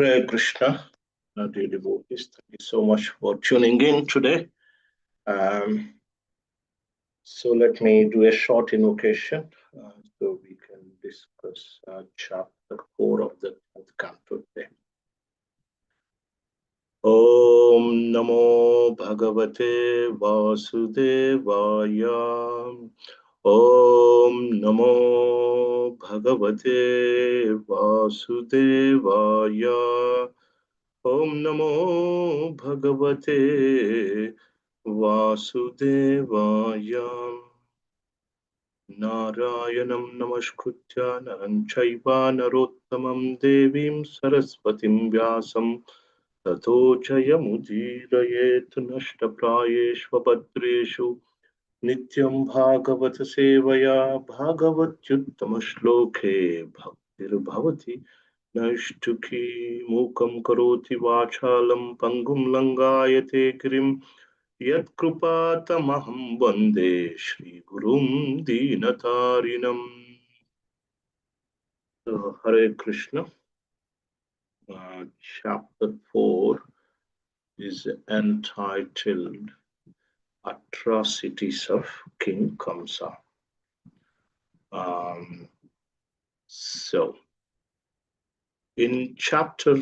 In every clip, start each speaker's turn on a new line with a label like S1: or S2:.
S1: Hare Krishna, dear devotees. Thank you so much for tuning in today. Um, so let me do a short invocation so we can discuss chapter 4 of the 10th canto today. Om Namo Bhagavate Vasudevaya. Om Namo Bhagavate Vasudevaya. Om Namo Bhagavate Vasudevaya. Narayanam Namaskritya Naram Chaiva Narottamam Devim Saraswatim Vyasam Tato Jayamudirayetu Nashtaprayeshvabhadreshu Nityam Bhagavata Sevaya Bhagavatyuttama Shloke Bhaktir Bhavati Naishtuki Mukam Karoti Vachalam Pangum Langayate Kirim Yat Krupatamaham Vande Shri Gurum Dinatarinam. Hare Krishna. Chapter 4 is entitled Atrocities of King Kamsa. So, in chapter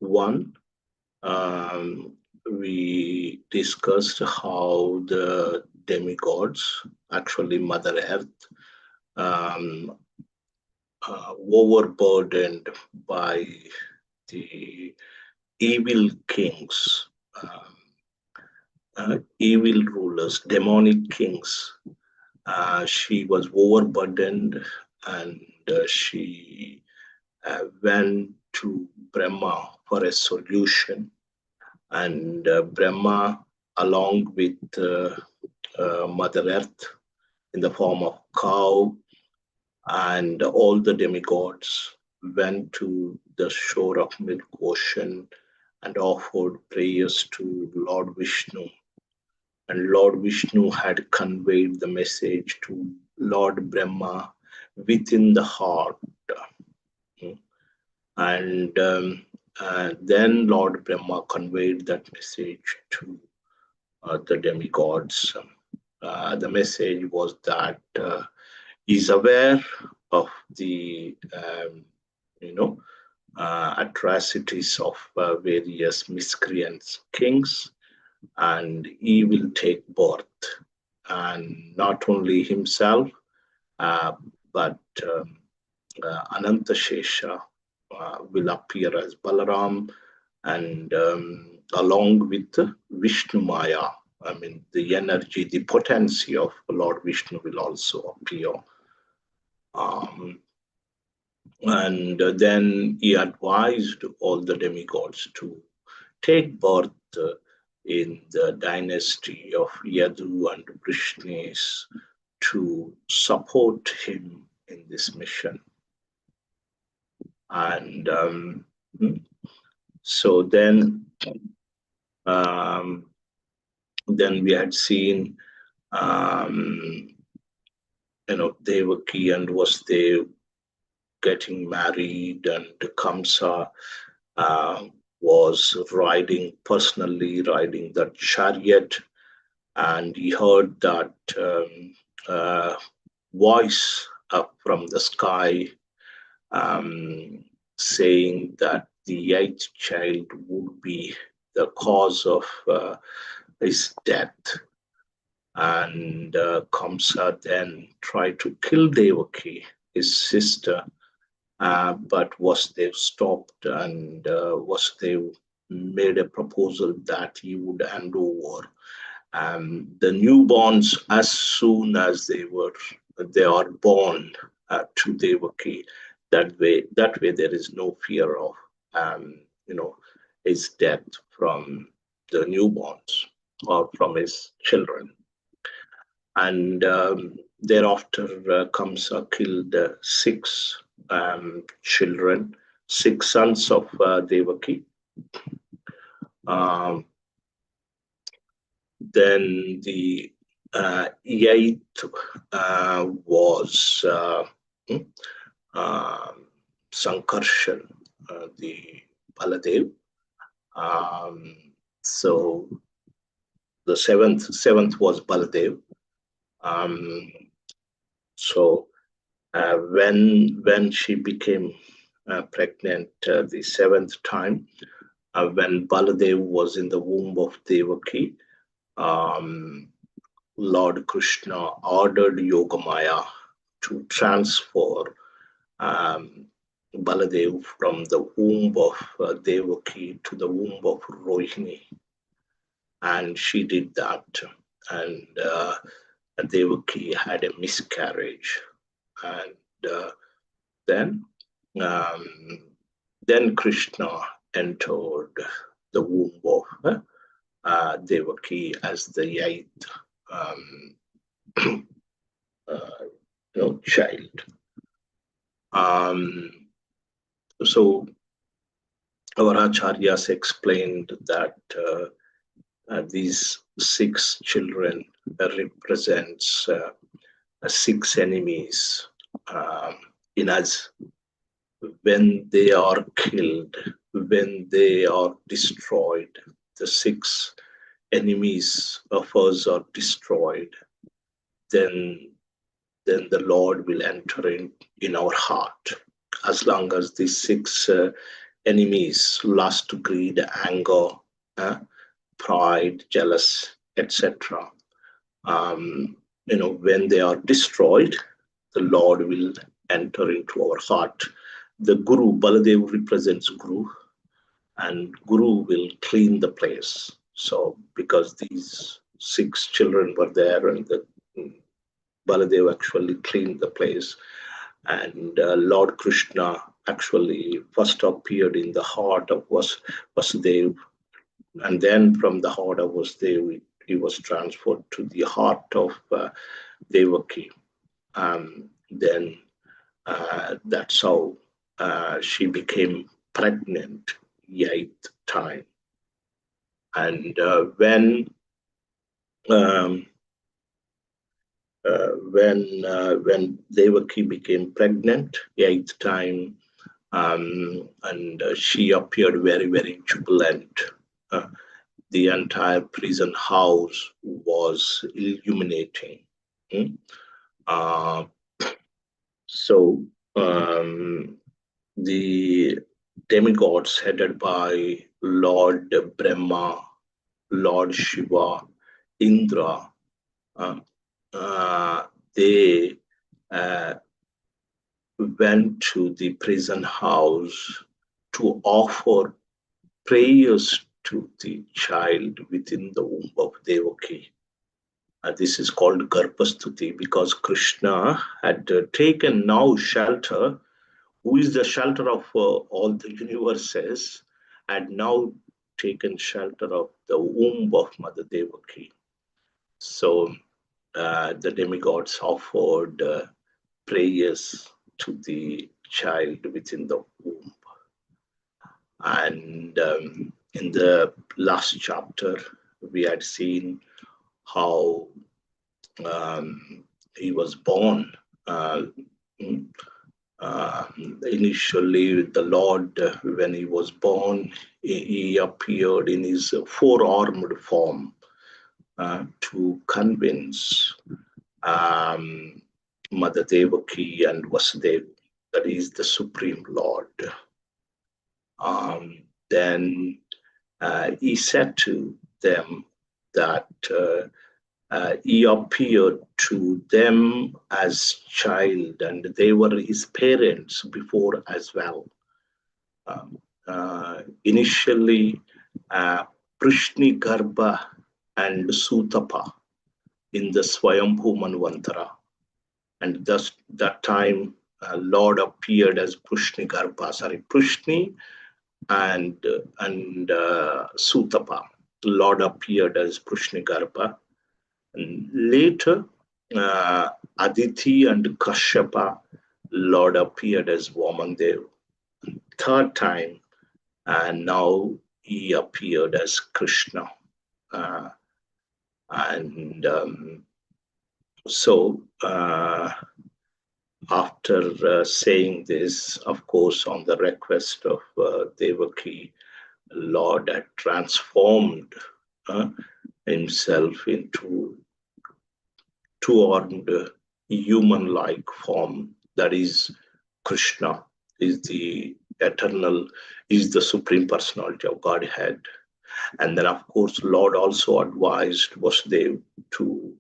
S1: 1, we discussed how the demigods, actually Mother Earth, overburdened by the evil kings, evil rulers, demonic kings. She was overburdened and she went to Brahma for a solution. And Brahma, along with Mother Earth in the form of cow and all the demigods, went to the shore of Milk Ocean and offered prayers to Lord Vishnu. And Lord Vishnu had conveyed the message to Lord Brahma within the heart. And then Lord Brahma conveyed that message to the demigods. The message was that he's aware of the atrocities of various miscreants kings, and he will take birth, and not only himself but Anantashesha will appear as Balaram, and along with Vishnu Maya, I mean the energy, the potency of Lord Vishnu will also appear. And then he advised all the demigods to take birth in the dynasty of Yadu and Vrishnis to support him in this mission. And so then we had seen Devaki and Vasudev getting married, and Kamsa was personally riding that chariot, and he heard that voice up from the sky saying that the eighth child would be the cause of his death. And Kamsa then tried to kill Devaki, his sister, but Vasudev stopped, and Vasudev made a proposal that he would hand over the newborns as soon as they are born to Devaki. That way there is no fear of his death from the newborns or from his children. And thereafter Kamsa killed 6 children, 6 sons of Devaki. Then the 8th was Sankarshan, the Baladev. So the seventh was Baladev. Um, so when she became pregnant the seventh time, when Baladev was in the womb of Devaki, um, Lord Krishna ordered Yogamaya to transfer um, Baladev from the womb of Devaki to the womb of Rohini, and she did that. And Devaki had a miscarriage, and then um, then Krishna entered the womb of Devaki as the eighth um, uh, child. Um, so our acharyas explained that these six children represents six enemies um, in us. When they are killed, when they are destroyed, the six enemies of us are destroyed, then the Lord will enter in our heart. As long as these six enemies, lust, greed, anger, uh, pride, jealous, etc., when they are destroyed, the Lord will enter into our heart. The Guru, Baladev represents Guru, and Guru will clean the place. So, because these six children were there, and the Baladev actually cleaned the place, and Lord Krishna actually first appeared in the heart of Vasudev, and then from the heart of Vasudev, he was transferred to the heart of Devaki. Then that's how she became pregnant eighth time. And um, when Devaki became pregnant eighth time, and she appeared very, very jubilant. Uh, the entire prison house was illuminating. Mm. Uh, so the demigods headed by Lord Brahma, Lord Shiva, Indra, uh, they uh, went to the prison house to offer prayers to the child within the womb of Devaki. This is called Garpastuti because Krishna had taken now shelter, who is the shelter of all the universes, had now taken shelter of the womb of Mother Devaki. So the demigods offered prayers to the child within the womb. And in the last chapter, we had seen how he was born. Initially, the Lord, when he was born, he appeared in his four-armed form to convince Mother Devaki and Vasudeva that he is the Supreme Lord. Then he said to them that he appeared to them as child, and they were his parents before as well. Initially, Prishni Garbha and Sutapa in the Swayambhu Manvantara, and thus that time Lord appeared as Prishni and Sutapa. Lord appeared as Prishni Garbha. And later, Aditi and Kashyapa, Lord appeared as Vamandev. Third time, and now he appeared as Krishna. And so after saying this, of course, on the request of Devaki, Lord had transformed uh, himself into two-horned human-like form. That is Krishna, is the eternal, is the supreme personality of Godhead. And then, of course, Lord also advised Vasudev to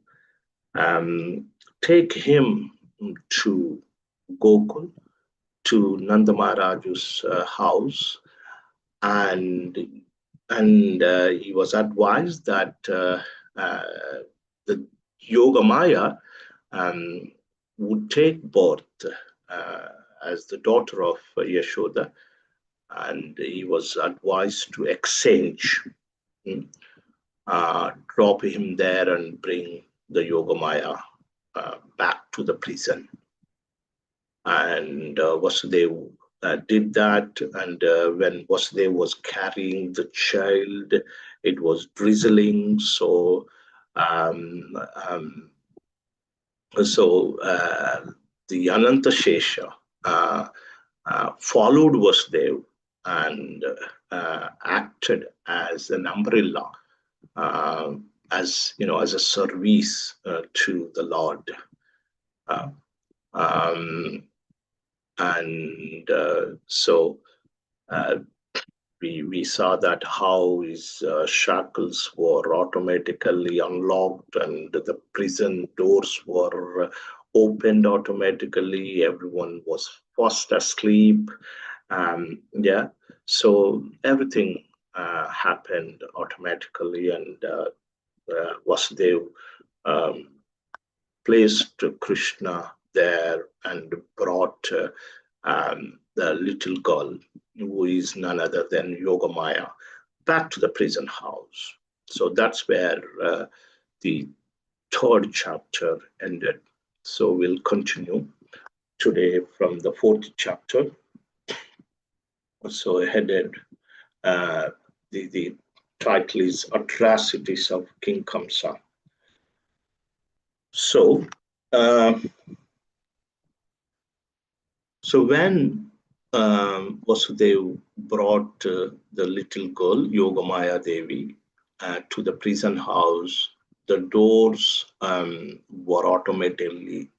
S1: um, take him to Gokul, to Nanda Maharaj's house, and he was advised that the Yoga Maya um, would take birth uh, as the daughter of Yashoda, and he was advised to exchange, mm, drop him there and bring the Yoga Maya back to the prison. And Vasudev did that. And when Vasudev was carrying the child, it was drizzling. Um, um, so the Ananta Shesha followed Vasudev and acted as an umbrella, uh, as a service to the Lord. Uh, um, and so uh, we saw that how his shackles were automatically unlocked and the prison doors were opened automatically. Everyone was fast asleep. Yeah, so everything happened automatically, and Vasudev um, placed Krishna there and brought the little girl, who is none other than Yogamaya, back to the prison house. So that's where the third chapter ended. So we'll continue today from the fourth chapter. So headed, the title is Atrocities of King Kamsa. So, when Vasudev brought the little girl, Yogamaya Devi, to the prison house, the doors were automatically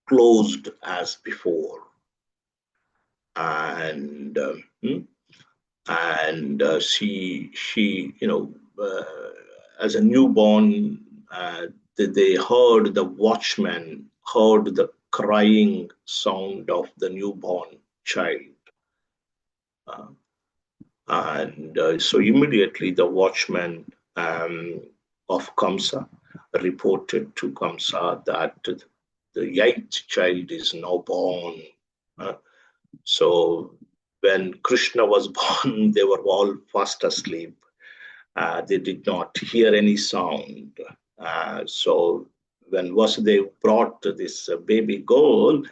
S1: closed as before. And she, as a newborn, they heard the watchman heard the crying sound of the newborn child. And so immediately the watchman of Kamsa reported to Kamsa that the eighth child is now born. So when Krishna was born, they were all fast asleep. They did not hear any sound. So when Vasudev brought this baby girl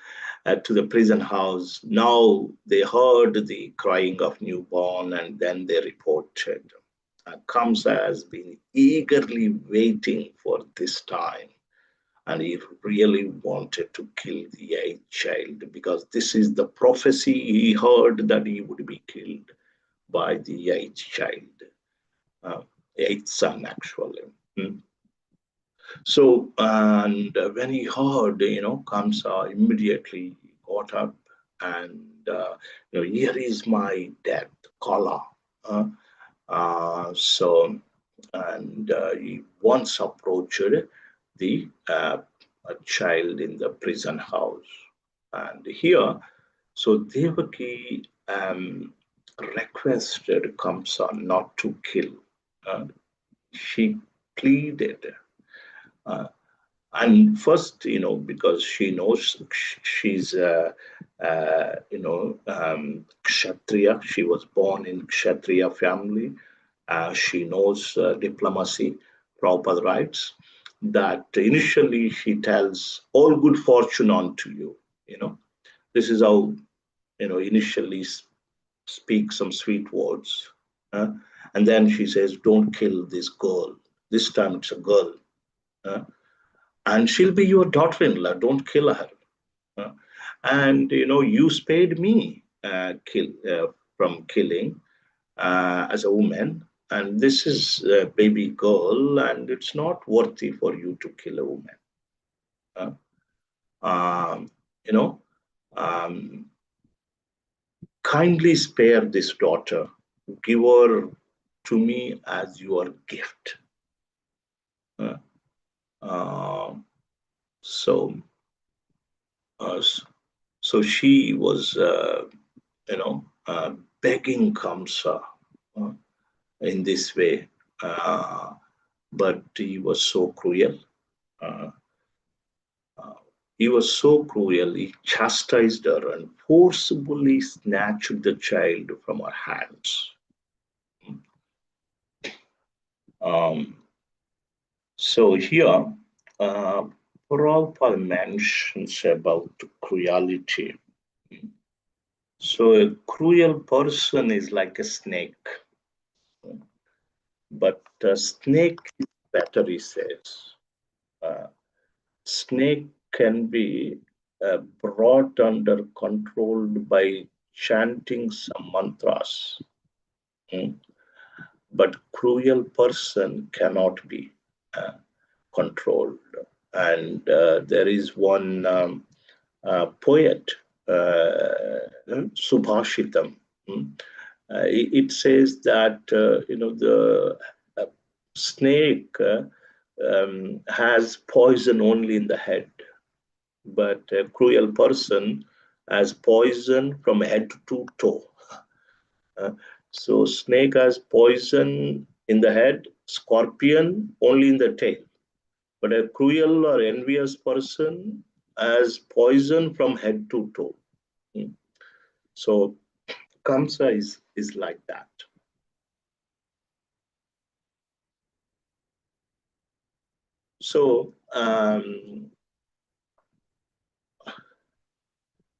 S1: to the prison house, now they heard the crying of newborn, and then they reported. Kamsa has been eagerly waiting for this time, and he really wanted to kill the eighth child, because this is the prophecy he heard, that he would be killed by the eighth child, eighth son actually. So, and when he heard, Kamsa immediately got up and, here is my death, Kala. So, and he once approached the a child in the prison house. And here, so Devaki requested Kamsa not to kill. She pleaded. And first, because she knows she's, Kshatriya. She was born in Kshatriya family. She knows diplomacy, proper rights. That initially she tells all good fortune unto you. This is how, initially speak some sweet words. And then she says, don't kill this girl. This time it's a girl. And she'll be your daughter-in-law. Don't kill her. And you spared me from killing as a woman, and this is a baby girl, and it's not worthy for you to kill a woman. Uh, um, you know, um, kindly spare this daughter, give her to me as your gift. Uh, um, so, uh, so she was, begging Kamsa uh, in this way, uh, but he was so cruel. Uh, uh, he was so cruel. He chastised her and forcibly snatched the child from her hands. Um, so here, uh, Prabhupada mentions about cruelty. So a cruel person is like a snake, but a snake is better, he says. Uh, Snake can be brought under controlled by chanting some mantras, mm, but cruel person cannot be uh, controlled. And there is one poet, Subhashitam. It says that the uh, snake has poison only in the head, but a cruel person has poison from head to toe. Uh, so snake has poison in the head, scorpion only in the tail. But a cruel or envious person has poison from head to toe. Mm. So Kamsa is like that. So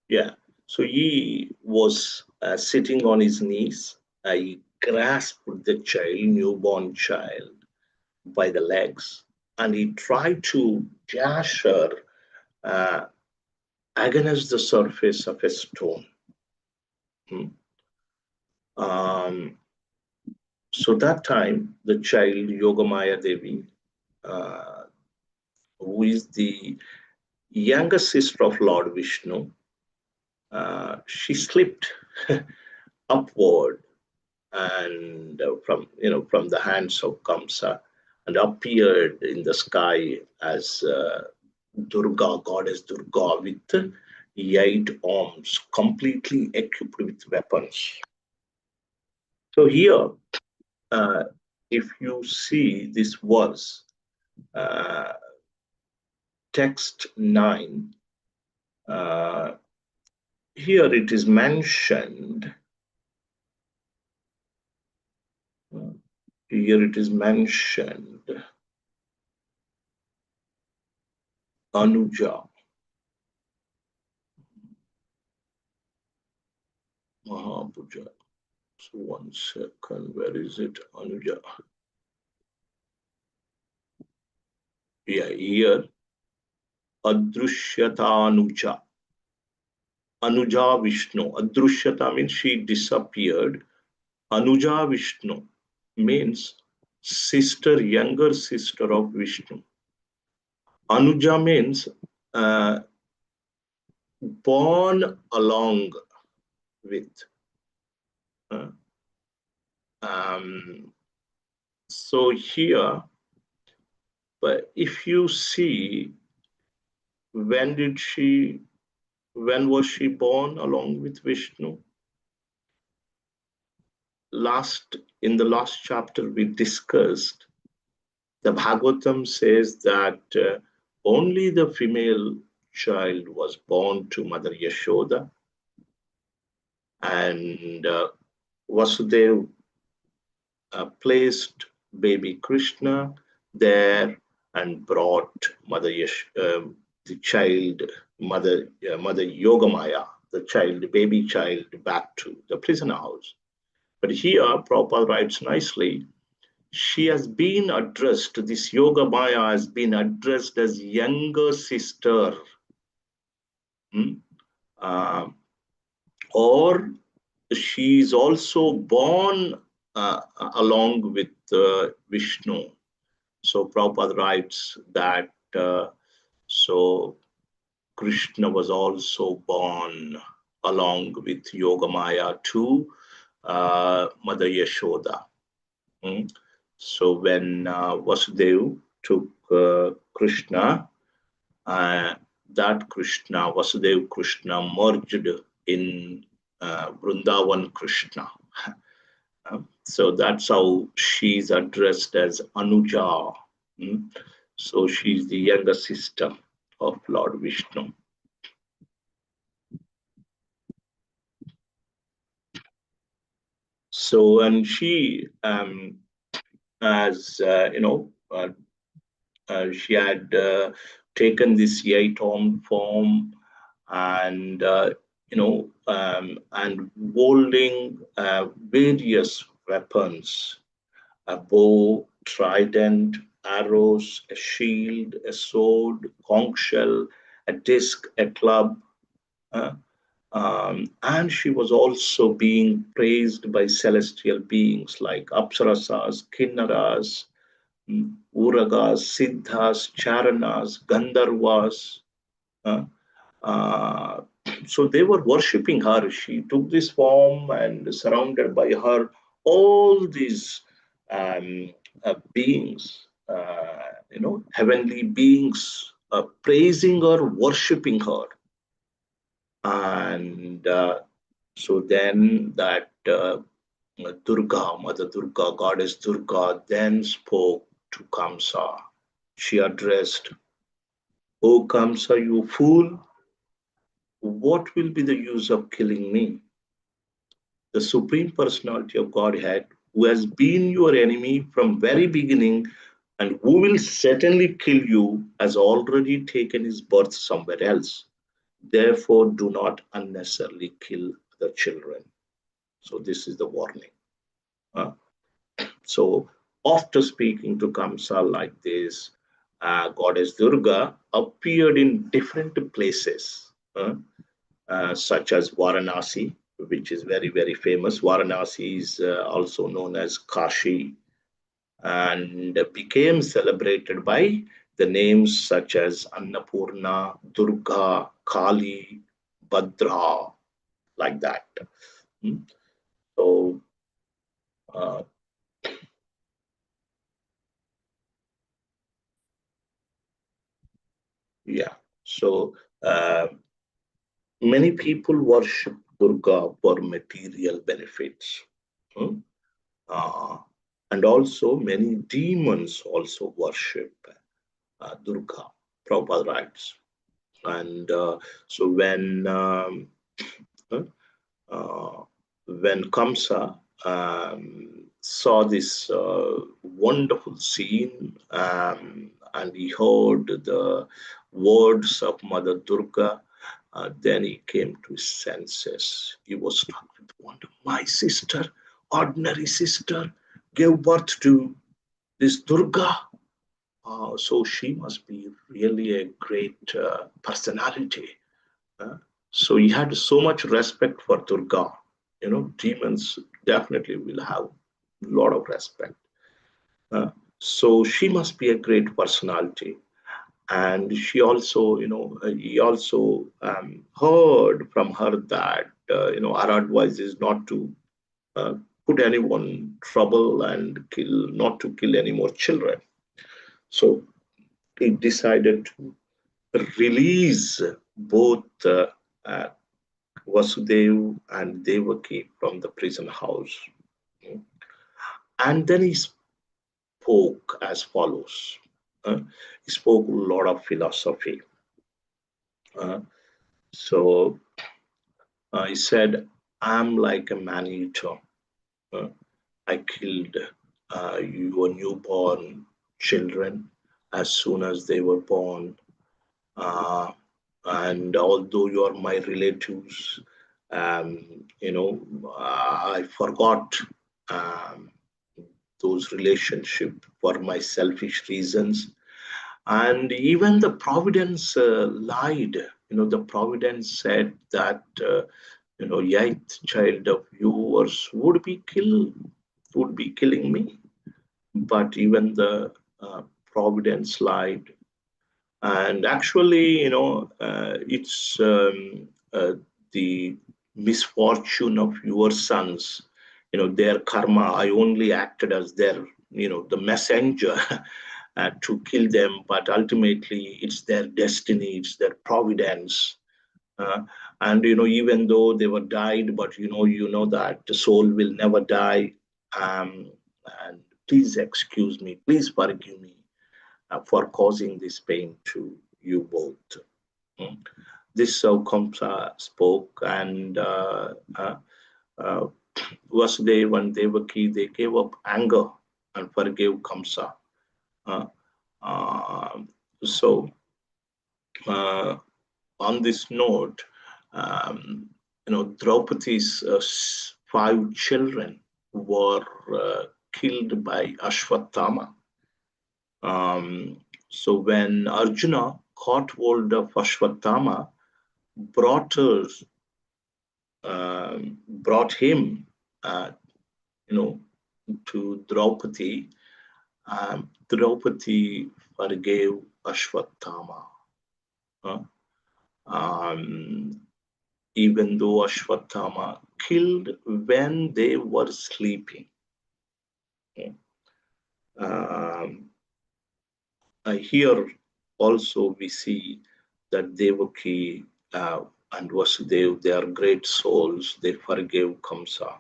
S1: yeah, so he was sitting on his knees. He grasped the child, newborn child, by the legs, and he tried to dash her uh, against the surface of a stone. Hmm. Um, so that time, the child Yogamaya Devi, uh, who is the younger sister of Lord Vishnu, she slipped upward and from the hands of Kamsa and appeared in the sky as Durga, goddess Durga, with 8 arms, completely equipped with weapons. So here, uh, if you see this verse, uh, text 9, uh, here it is mentioned. uh, Here it is mentioned Anuja, Mahapuja. So 1 second, where is it? Anuja. Yeah, here Adrushyata Anuja. Anuja Vishnu. Adrushyata means she disappeared. Anuja Vishnu means sister, younger sister of Vishnu. Anuja means uh, born along with. Uh, um, so here, but if you see, when did she, when was she born along with Vishnu? In the last chapter we discussed, the Bhagavatam says that only the female child was born to Mother Yashoda, and Vasudev placed baby Krishna there and brought the child, Mother Yogamaya, the child, the baby child, back to the prison house. But here, Prabhupada writes nicely, she has been addressed, this Yoga Maya has been addressed as younger sister. Hmm? Um, or she is also born along with Vishnu. So Prabhupada writes that so Krishna was also born along with Yogamaya to Mother Yashoda. Mm. So when Vasudeva took Krishna, uh, that Krishna, Vasudeva Krishna, merged in Vrindavan Krishna. So that's how she's addressed as Anuja. Mm. So she's the younger sister of Lord Vishnu. So, and she, as she had taken this eight-armed form, and and holding various weapons: a bow, trident, arrows, a shield, a sword, conch shell, a disc, a club. uh, and she was also being praised by celestial beings like Apsarasas, Kinnaras, Uragas, Siddhas, Charanas, Gandharvas. uh, uh, so they were worshipping her. She took this form, and surrounded by her, all these beings, heavenly beings, praising her, worshipping her. And so then that Durga, Mother Durga, Goddess Durga, then spoke to Kamsa. She addressed, "O Kamsa, you fool, what will be the use of killing me? The Supreme Personality of Godhead, who has been your enemy from very beginning and who will certainly kill you, has already taken his birth somewhere else. Therefore, do not unnecessarily kill the children." So this is the warning. Uh, so after speaking to Kamsa like this, Goddess Durga appeared in different places, such as Varanasi, which is very, very famous. Varanasi is also known as Kashi, and became celebrated by the names such as Annapurna, Durga, Kali, Bhadra, like that. Mm. So, uh, yeah. So, many people worship Durga for material benefits. Hmm? Uh, and also, many demons also worship Durga, Prabhupada writes. And so, uh, uh, when Kamsa saw this wonderful scene, and he heard the words of Mother Durga, then he came to his senses. He was struck with wonder. My sister, ordinary sister, gave birth to this Durga. So she must be really a great personality. uh, so he had so much respect for Durga. Demons definitely will have a lot of respect. Uh, so she must be a great personality. And she also, he also heard from her that, our advice is not to uh, put anyone in trouble and not to kill any more children. So he decided to release both uh, Vasudev and Devaki from the prison house. And then he spoke as follows. He spoke a lot of philosophy. Uh, so he said, I'm like a man eater. Uh, I killed your newborn children as soon as they were born. Uh, and although you are my relatives, I forgot um, those relationships for my selfish reasons. And even the providence lied. the providence said that, eighth child of yours would be killing me. But even the providence lied. And actually, it's the misfortune of your sons, their karma. I only acted as their, the messenger to kill them, but ultimately it's their destiny, it's their providence. Uh, and even though they were died, but you know that the soul will never die. And please excuse me, please forgive me for causing this pain to you both. Mm. This Kamsa spoke, and uh, Vasudeva and Devaki, they gave up anger and forgave Kamsa. Uh, uh, so, uh, on this note, Draupadi's five children were killed by Ashwatthama. So when Arjuna caught hold of Ashwatthama, brought us, brought him, you know, to Draupadi. Draupadi forgave Ashwatthama, uh, um, even though Ashwatthama killed when they were sleeping. Um, Here also we see that Devaki and Vasudev, they are great souls. They forgave Kamsa.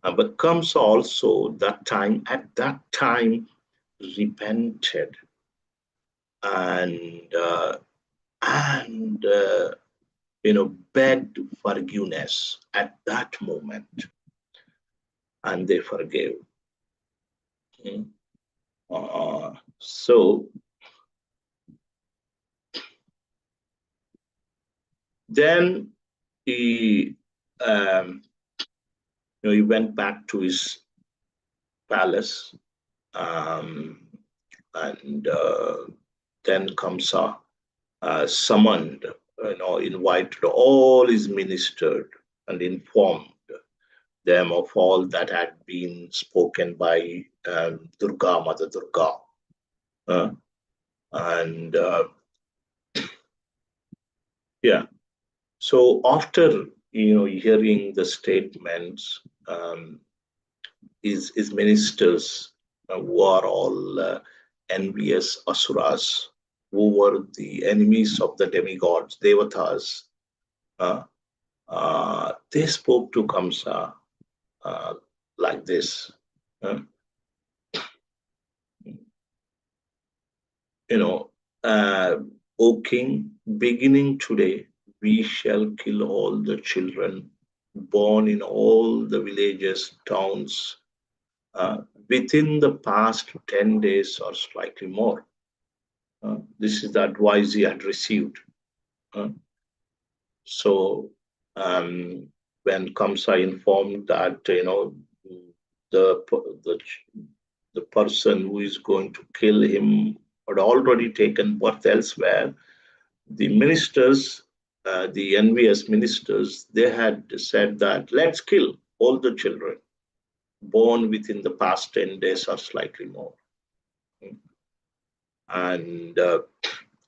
S1: But Kamsa also at that time, repented and begged forgiveness at that moment, and they forgave. Mm. So then he, um, he went back to his palace, um, and then Kamsa summoned, invited all his ministers and informed them of all that had been spoken by Durga, Mother Durga. And yeah, so after hearing the statements, his ministers, who are all envious asuras, who were the enemies of the demigods, devatas, uh, they spoke to Kamsa uh, like this. uh, you know, O king, beginning today, we shall kill all the children born in all the villages, towns, within the past 10 days or slightly more. This is the advice he had received. Uh, so, when Kamsa informed that, the, the, the person who is going to kill him had already taken birth elsewhere, the ministers, the envious ministers, they had said that let's kill all the children born within the past 10 days or slightly more. And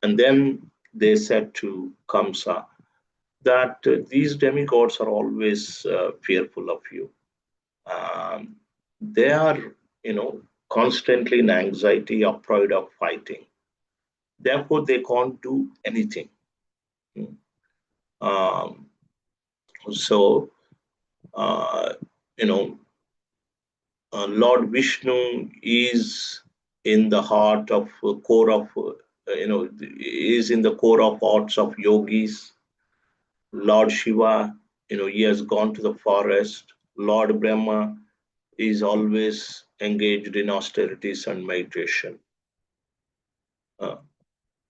S1: and then they said to Kamsa that these demigods are always fearful of you. They are, constantly in anxiety or pride of fighting. Therefore, they can't do anything. Um, so, uh, you know, Lord Vishnu is in the heart of core of, is in the core of hearts of yogis. Lord Shiva, he has gone to the forest. Lord Brahma is always engaged in austerities and meditation. Uh,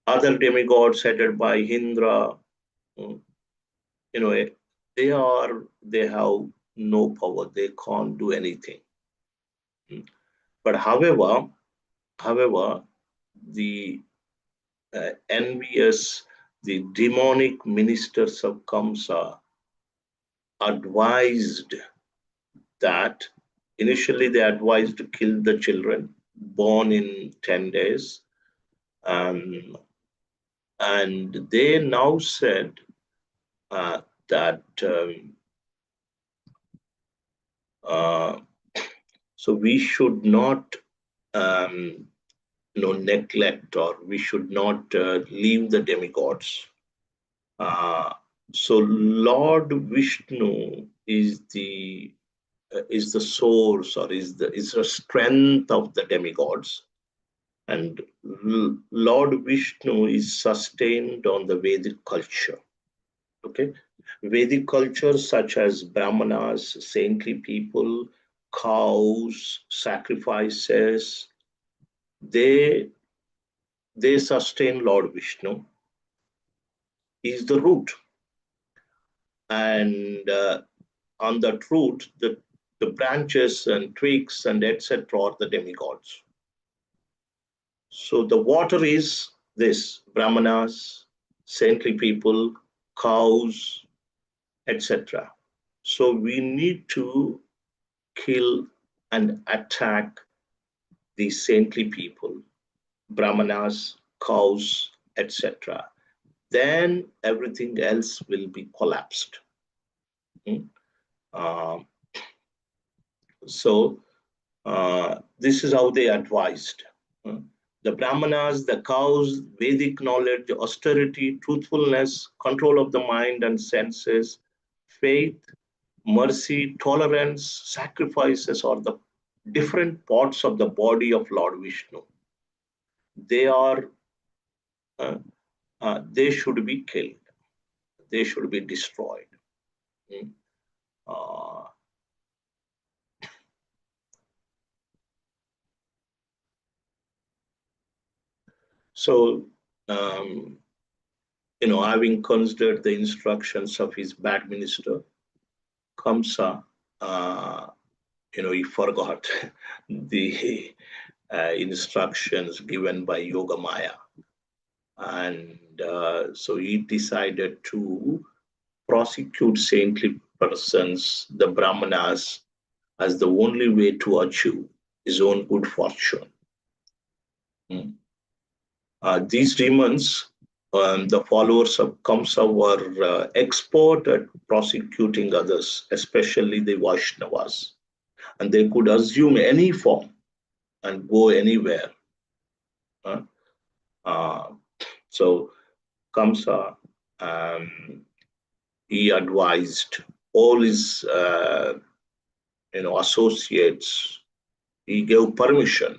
S1: Other demigods headed by Indra, mm, they have no power. They can't do anything. But however, the envious, the demonic ministers of Kamsa advised that initially they advised to kill the children born in 10 days. Um, and they now said that uh, so we should not neglect, or we should not leave the demigods. Uh, so Lord Vishnu is the source, or is the strength of the demigods, and Lord Vishnu is sustained on the Vedic culture. Okay, Vedic culture such as Brahmanas, saintly people, cows, sacrifices, they sustain Lord Vishnu. He is the root, and on that root, the branches and twigs and etc. are the demigods. So the water is this: Brahmanas, saintly people, cows, etc. So we need to kill and attack these saintly people, Brahmanas, cows, etc. Then everything else will be collapsed. Mm. Um, so this is how they advised. Uh, the Brahmanas, the cows, Vedic knowledge, austerity, truthfulness, control of the mind and senses, faith, mercy, tolerance, sacrifices are the different parts of the body of Lord Vishnu. They are, they should be killed. They should be destroyed. Mm. Uh, so, um, having considered the instructions of his bad minister, Kamsa, he forgot the instructions given by Yogamaya. And so he decided to prosecute saintly persons, the Brahmanas, as the only way to achieve his own good fortune. Mm. These demons, the followers of Kamsa, were expert at prosecuting others, especially the Vaishnavas. And they could assume any form and go anywhere. Uh, uh, so Kamsa, he advised all his associates. He gave permission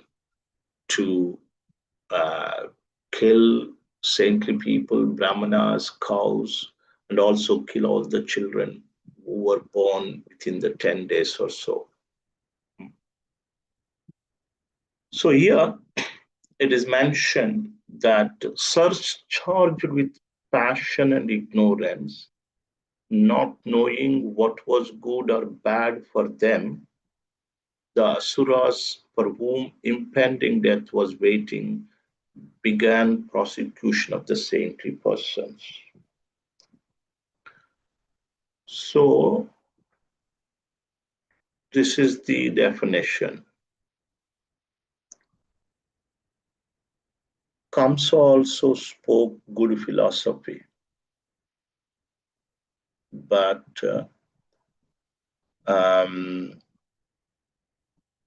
S1: to uh, kill saintly people, Brahmanas, cows, and also kill all the children who were born within the 10 days or so. So here it is mentioned that such charged with passion and ignorance, not knowing what was good or bad for them, the asuras for whom impending death was waiting began prosecution of the saintly persons. So, this is the definition. Kamsa also spoke good philosophy, but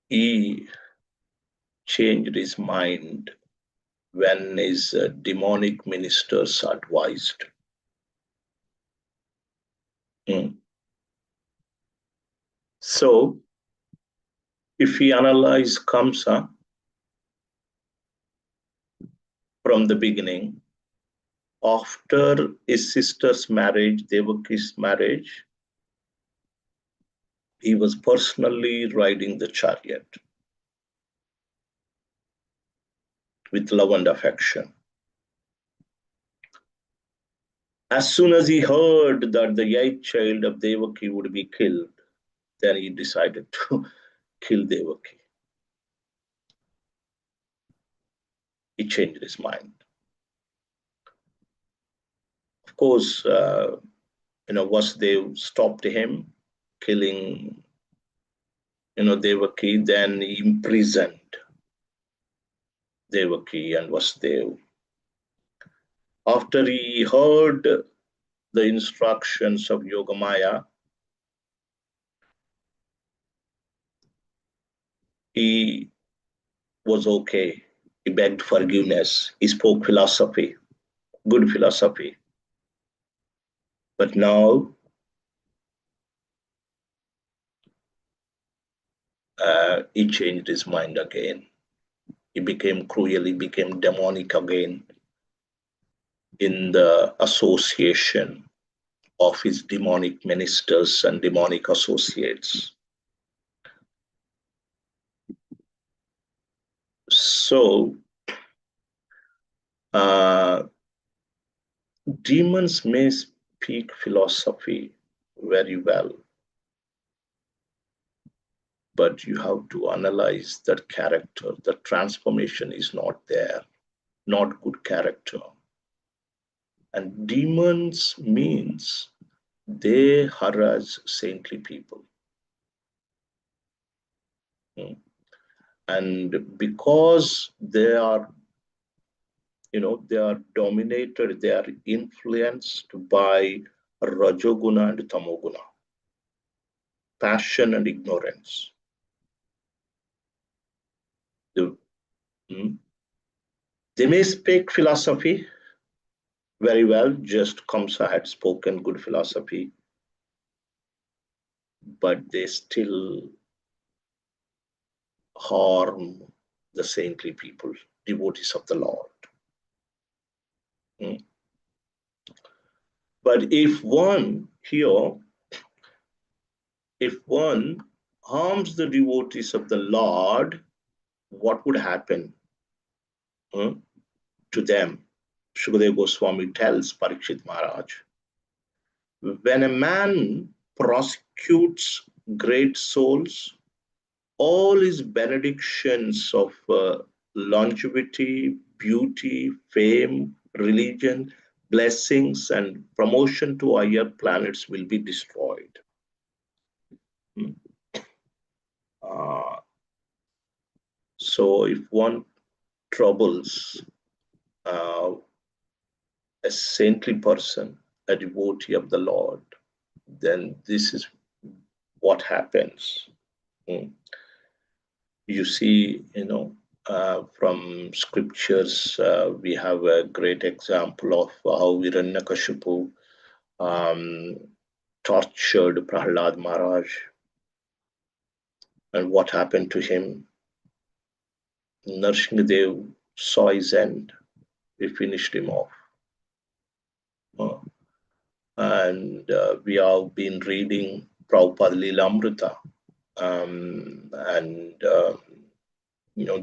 S1: he changed his mind when his demonic ministers advised. Mm. So, if we analyze Kamsa from the beginning, after his sister's marriage, Devaki's marriage, he was personally riding the chariot with love and affection. As soon as he heard that the eighth child of Devaki would be killed, then he decided to kill Devaki. He changed his mind. course, Vasudev stopped him, killing, Devaki, then he imprisoned Devaki and Vasudev. After he heard the instructions of Yogamaya, he was okay. He begged forgiveness. He spoke philosophy, good philosophy. But now he changed his mind again. He became cruel, he became demonic again in the association of his demonic ministers and demonic associates. So, demons may speak philosophy very well, but you have to analyze that character. The transformation is not there, not good character. And demons means they harass saintly people. And because they are dominated, they are influenced by Rajoguna and Tamoguna, passion and ignorance. They may speak philosophy very well, just Kamsa had spoken good philosophy, but they still harm the saintly people, devotees of the Lord. But if one harms the devotees of the Lord, what would happen to them? Shukadeva Goswami tells Parikshit Maharaj, when a man prosecutes great souls, all his benedictions of longevity, beauty, fame, religion, blessings, and promotion to higher planets will be destroyed. So if one troubles a saintly person, a devotee of the Lord, then this is what happens. You see, from scriptures, we have a great example of how Hiranyakashipu tortured Prahlad Maharaj. And what happened to him? Nrsimhadev saw his end. He finished him off. And we have been reading Prabhupada Leelamrita.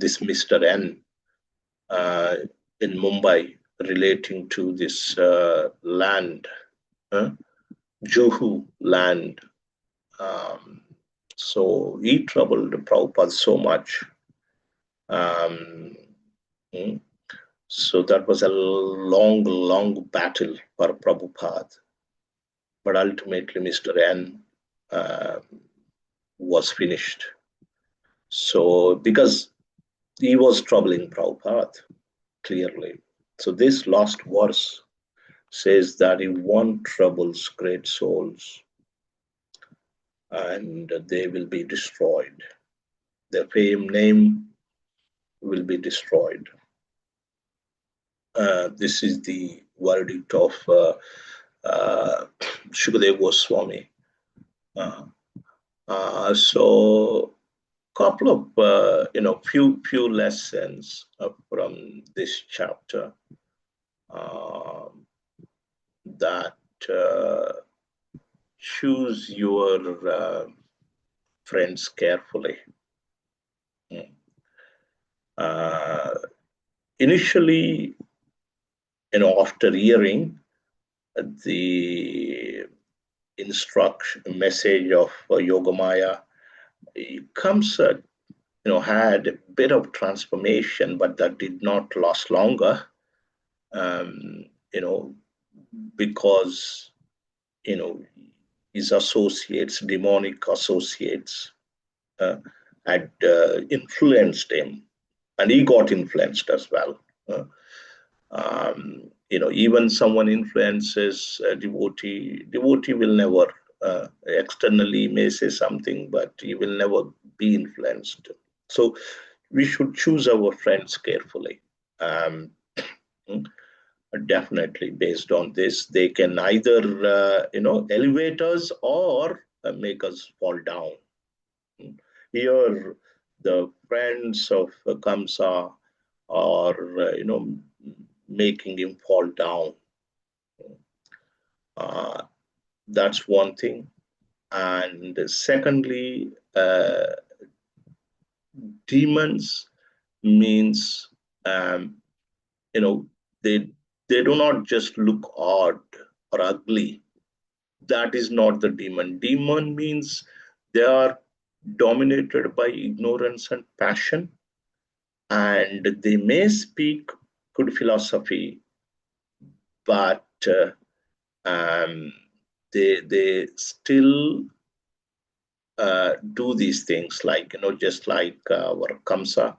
S1: This Mr. N in Mumbai relating to this land, Juhu land. So he troubled Prabhupada so much. So that was a long, long battle for Prabhupada. But ultimately, Mr. N was finished. So, because he was troubling Prabhupada, clearly. So this last verse says that if one troubles great souls, and they will be destroyed. Their fame, name will be destroyed. This is the verdict of Shukadeva Goswami. So, couple of few lessons from this chapter that choose your friends carefully. Initially, after hearing the instruction message of Yogamaya, it comes had a bit of transformation, but that did not last longer. because, his associates, demonic associates, had influenced him, and he got influenced as well. Even someone influences a devotee will never externally may say something, but he will never be influenced. So we should choose our friends carefully. Um, Definitely, based on this, they can either elevate us or make us fall down. Here, the friends of Kamsa are making him fall down. Uh, that's one thing. And secondly, demons means you know they they do not just look odd or ugly. That is not the demon. Demon means they are dominated by ignorance and passion, and they may speak good philosophy, but um, they still do these things, like just like our Kamsa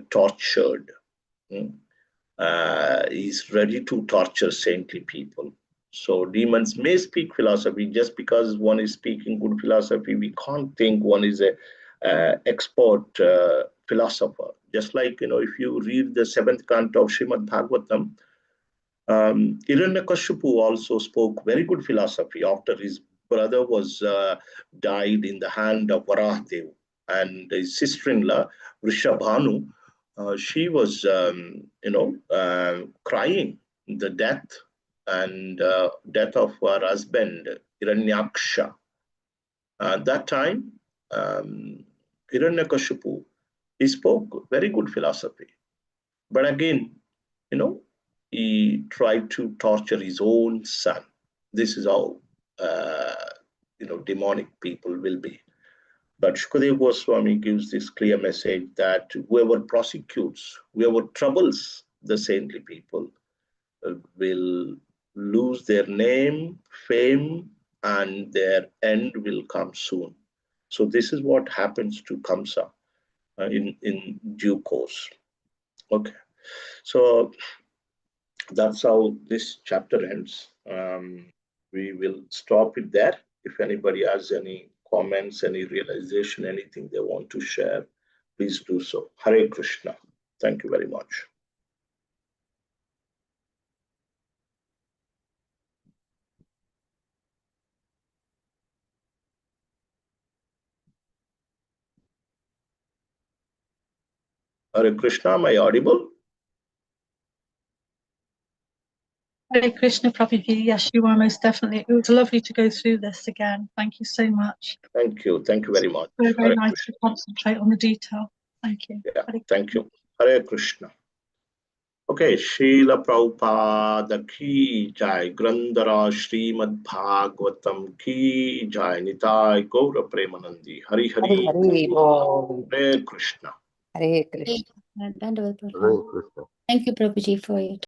S1: tortured. mm, is ready to torture saintly people. So demons may speak philosophy. Just because one is speaking good philosophy, we can't think one is a expert philosopher. Just like if you read the seventh canto of Srimad Bhagavatam, Hiranyakashipu also spoke very good philosophy after his brother was died in the hand of Varahadev, and his sister-in-law Vrishabhanu, she was crying the death and death of her husband Hiranyaksha. At that time, Hiranyakashipu, he spoke very good philosophy, but again, you know, he tried to torture his own son. This is how demonic people will be. But Shukadeva Goswami gives this clear message that whoever prosecutes, whoever troubles the saintly people will lose their name, fame, and their end will come soon. So this is what happens to Kamsa in due course. Okay, so that's how this chapter ends. We will stop it there. If anybody has any comments, any realization, anything they want to share, please do so. Hare Krishna. Thank you very much. Hare Krishna, am I audible?
S2: Hare Krishna, Prabhuji. Yes, you are most definitely. It was lovely to go through this again. Thank you so much.
S1: Thank you. Thank you very much.
S2: Very, very nice to concentrate on the detail. Thank you.
S1: Yeah, thank you. Hare Krishna. Okay, Srila Prabhupada ki jai, Grandhara Srimad Bhagavatam ki jai, Nitai Gaura Premanandi, Hari Hari, Hare Krishna.
S3: Hare Krishna. Thank you, Prabhuji, for your